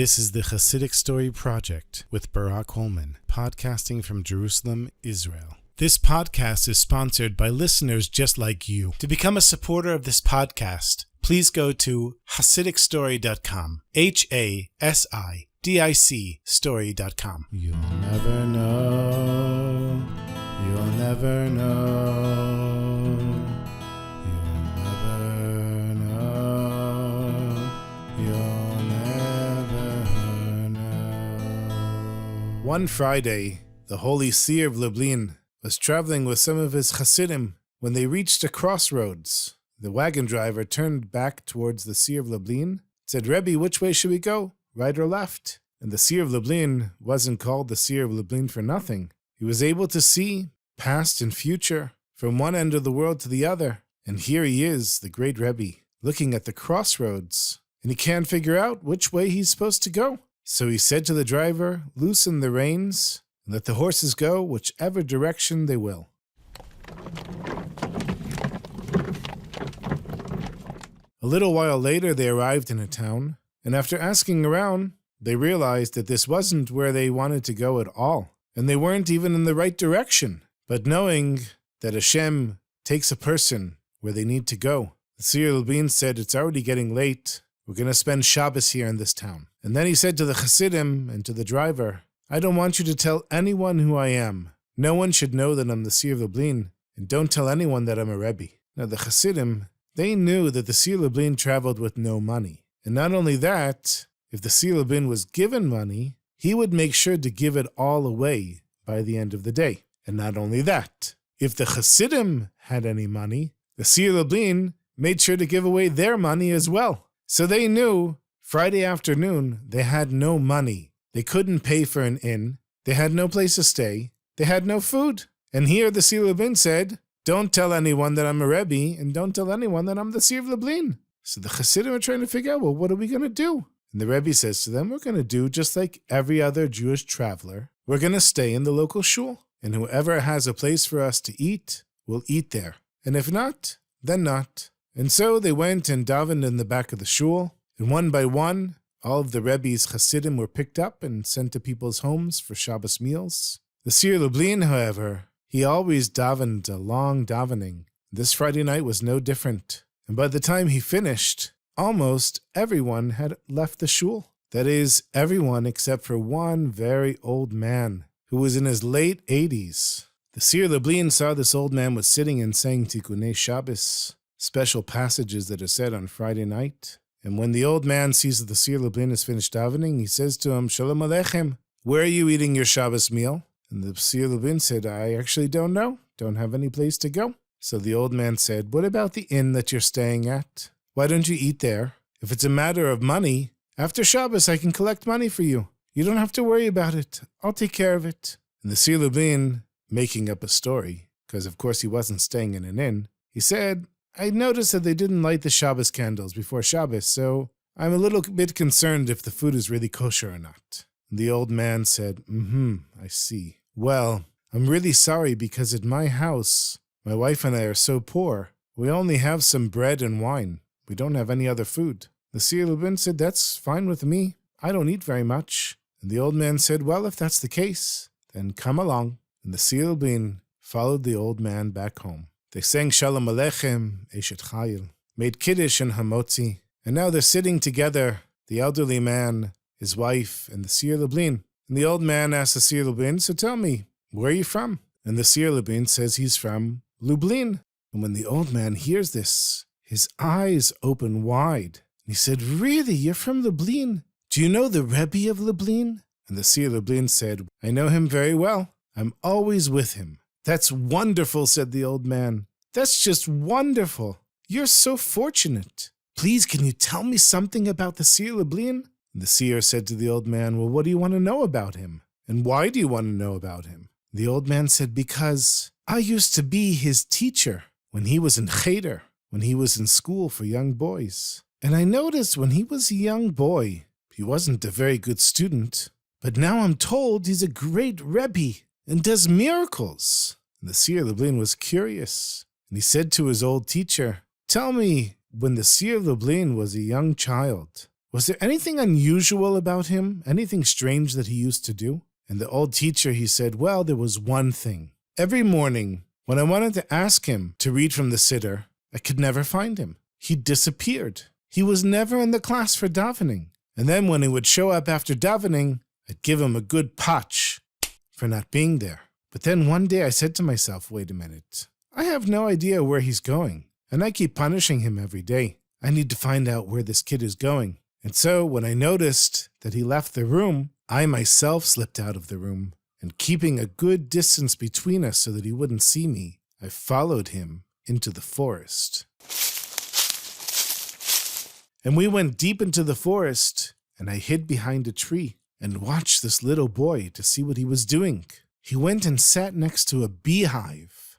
This is the Chassidic Story Project with Barak Hullman, podcasting from Jerusalem, Israel. This podcast is sponsored by listeners just like you. To become a supporter of this podcast, please go to HasidicStory.com, HASIDIC story.com. You'll never know, you'll never know, you'll never know, you'll never know. One Friday, the holy seer of Lublin was traveling with some of his Chassidim when they reached a crossroads. The wagon driver turned back towards the seer of Lublin, said, "Rebbe, which way should we go, right or left?" And the seer of Lublin wasn't called the seer of Lublin for nothing. He was able to see past and future from one end of the world to the other. And here he is, the great Rebbe, looking at the crossroads, and he can't figure out which way he's supposed to go. So he said to the driver, "Loosen the reins, and let the horses go whichever direction they will." A little while later, they arrived in a town, and after asking around, they realized that this wasn't where they wanted to go at all, and they weren't even in the right direction. But knowing that Hashem takes a person where they need to go, the seer Lublin said, "It's already getting late. We're going to spend Shabbos here in this town." And then he said to the Chassidim and to the driver, "I don't want you to tell anyone who I am. No one should know that I'm the seer of Lublin, and don't tell anyone that I'm a Rebbe." Now the Chassidim, they knew that the seer Lublin traveled with no money. And not only that, if the seer Lublin was given money, he would make sure to give it all away by the end of the day. And not only that, if the Chassidim had any money, the seer Lublin made sure to give away their money as well. So they knew Friday afternoon they had no money. They couldn't pay for an inn. They had no place to stay. They had no food. And here the seer Lublin said, "Don't tell anyone that I'm a Rebbe, and don't tell anyone that I'm the seer of Lublin." So the Chassidim are trying to figure out, well, what are we going to do? And the Rebbe says to them, "We're going to do just like every other Jewish traveler. We're going to stay in the local shul. And whoever has a place for us to eat, will eat there. And if not, then not." And so they went and davened in the back of the shul. And one by one, all of the Rebbe's Chassidim were picked up and sent to people's homes for Shabbos meals. The seer Lublin, however, he always davened a long davening. This Friday night was no different. And by the time he finished, almost everyone had left the shul. That is, everyone except for one very old man who was in his late 80s. The seer Lublin saw this old man was sitting and saying Tikkunei Shabbos, special passages that are said on Friday night. And when the old man sees that the seer Lublin has finished davening, he says to him, "Shalom Aleichem, where are you eating your Shabbos meal?" And the seer Lublin said, "I actually don't know. Don't have any place to go." So the old man said, "What about the inn that you're staying at? Why don't you eat there? If it's a matter of money, after Shabbos I can collect money for you. You don't have to worry about it. I'll take care of it." And the seer Lublin, making up a story, because of course he wasn't staying in an inn, he said, "I noticed that they didn't light the Shabbos candles before Shabbos, so I'm a little bit concerned if the food is really kosher or not." And the old man said, I see. Well, I'm really sorry because at my house, my wife and I are so poor. We only have some bread and wine. We don't have any other food." The seer Lublin said, "That's fine with me. I don't eat very much." And the old man said, "Well, if that's the case, then come along." And the seer Lublin followed the old man back home. They sang Shalom Aleichem, Eshet Chayil, made Kiddush and Hamotzi, and now they're sitting together, the elderly man, his wife, and the seer Lublin. And the old man asked the seer Lublin, "So tell me, where are you from?" And the seer Lublin says he's from Lublin. And when the old man hears this, his eyes open wide. And he said, "Really, you're from Lublin? Do you know the Rebbe of Lublin?" And the seer Lublin said, "I know him very well. I'm always with him." "That's wonderful," said the old man. "That's just wonderful. You're so fortunate. Please, can you tell me something about the seer Lublin?" And the seer said to the old man, "Well, what do you want to know about him? And why do you want to know about him?" The old man said, "Because I used to be his teacher when he was in Cheder, when he was in school for young boys. And I noticed when he was a young boy, he wasn't a very good student. But now I'm told he's a great Rebbe and does miracles." And the seer Lublin was curious. And he said to his old teacher, "Tell me, when the seer Lublin was a young child, Was there anything unusual about him? Anything strange that he used to do? And the old teacher, he said, well, there was one thing. Every morning, when I wanted to ask him to read from the Siddur, I could never find him. He disappeared. He was never in the class for davening. And then when he would show up after davening, I'd give him a good patch for not being there. But then one day I said to myself, wait a minute. I have no idea where he's going, and I keep punishing him every day. I need to find out where this kid is going. And so when I noticed that he left the room, I myself slipped out of the room, and keeping a good distance between us so that he wouldn't see me, I followed him into the forest. And we went deep into the forest, and I hid behind a tree and watched this little boy to see what he was doing. He went and sat next to a beehive.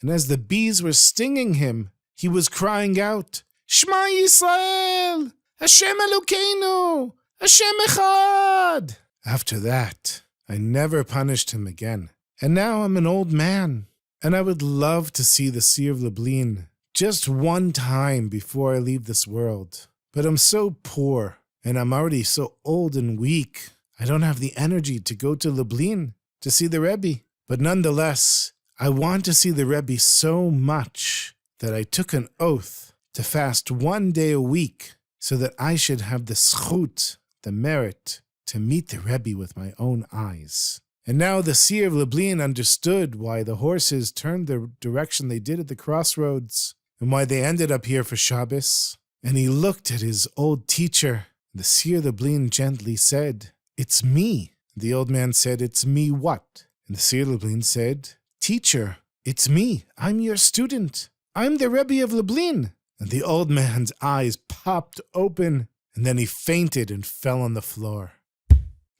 And as the bees were stinging him, he was crying out, Shema Yisrael! Hashem Elokeinu! Hashem Echad! After that, I never punished him again. And now I'm an old man. And I would love to see the Sea of Lublin just one time before I leave this world. But I'm so poor, and I'm already so old and weak. I don't have the energy to go to Lublin to see the Rebbe. But nonetheless, I want to see the Rebbe so much that I took an oath to fast one day a week so that I should have the schut, the merit, to meet the Rebbe with my own eyes. And now the seer of Lublin understood why the horses turned the direction they did at the crossroads and why they ended up here for Shabbos. And he looked at his old teacher. The seer of Lublin gently said, It's me. The old man said, It's me what? And the seer of Lublin said, Teacher, it's me. I'm your student. I'm the Rebbe of Lublin. And the old man's eyes popped open, and then he fainted and fell on the floor.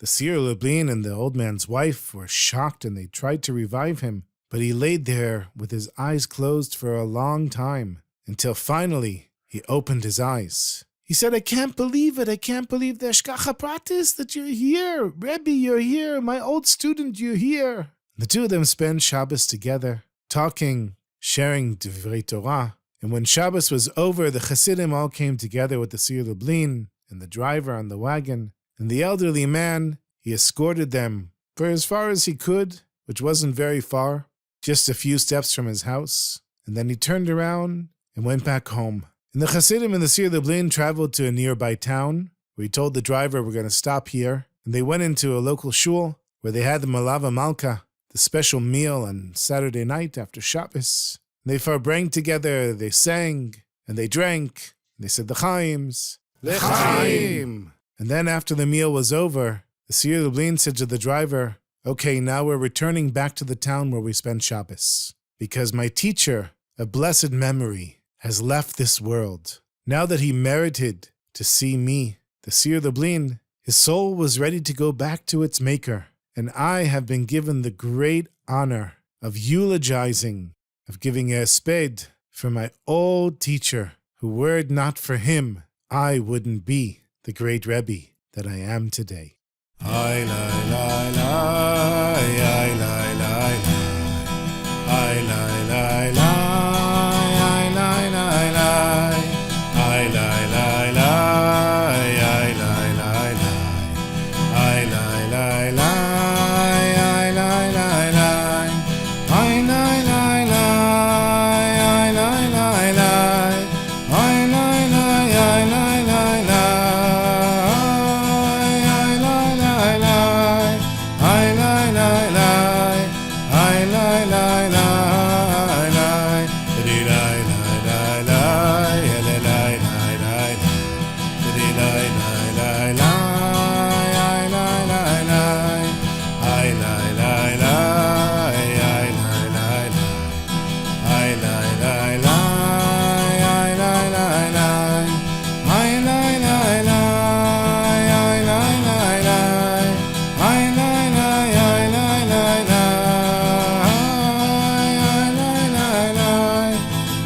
The seer of Lublin and the old man's wife were shocked, and they tried to revive him, but he laid there with his eyes closed for a long time, until finally he opened his eyes. He said, I can't believe it. I can't believe the Eshkacha Pratis that you're here. Rebbe, you're here. My old student, you're here. The two of them spent Shabbos together, talking, sharing Divrei Torah. And when Shabbos was over, the Chassidim all came together with the seer of Lublin and the driver on the wagon. And the elderly man, he escorted them for as far as he could, which wasn't very far, just a few steps from his house. And then he turned around and went back home. And the Chassidim and the seer of Lublin traveled to a nearby town, where he told the driver, we're going to stop here. And they went into a local shul, where they had the Malava Malka, the special meal on Saturday night after Shabbos. They farbrang together, they sang, and they drank. And they said the Chaims. L'chaim! And then after the meal was over, the seer of Lublin said to the driver, okay, now we're returning back to the town where we spent Shabbos, because my teacher, of blessed memory, has left this world. Now that he merited to see me, the seer of Lublin, his soul was ready to go back to its maker, and I have been given the great honor of eulogizing, of giving a sped for my old teacher, who were it not for him, I wouldn't be the great Rebbe that I am today. I lie, lie, lie, I lie, lie, lie, I lie, lie, lie, I lie, lie, lie, I lie, lie, lie, I lie, lie, lie, I lie, lie, lie, I lie, lie, lie, I lie, lie, lie,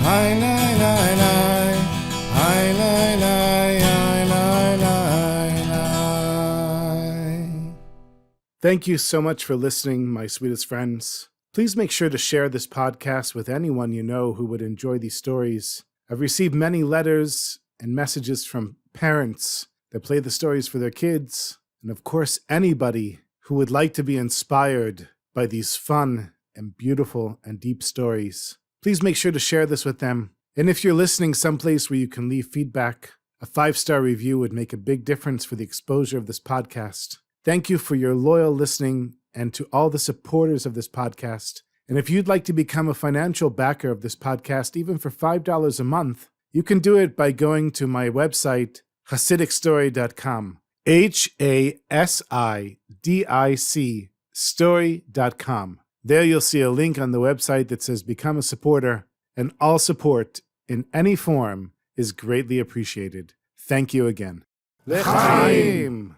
I lie, lie, lie, I lie, lie, I lie, lie, lie. Thank you so much for listening, my sweetest friends. Please make sure to share this podcast with anyone you know who would enjoy these stories. I've received many letters and messages from parents that play the stories for their kids, and of course anybody who would like to be inspired by these fun and beautiful and deep stories. Please make sure to share this with them. And if you're listening someplace where you can leave feedback, a 5-star review would make a big difference for the exposure of this podcast. Thank you for your loyal listening and to all the supporters of this podcast. And if you'd like to become a financial backer of this podcast, even for $5 a month, you can do it by going to my website, HasidicStory.com. HASIDIC story.com. There you'll see a link on the website that says Become a Supporter, and all support in any form is greatly appreciated. Thank you again. L'chaim.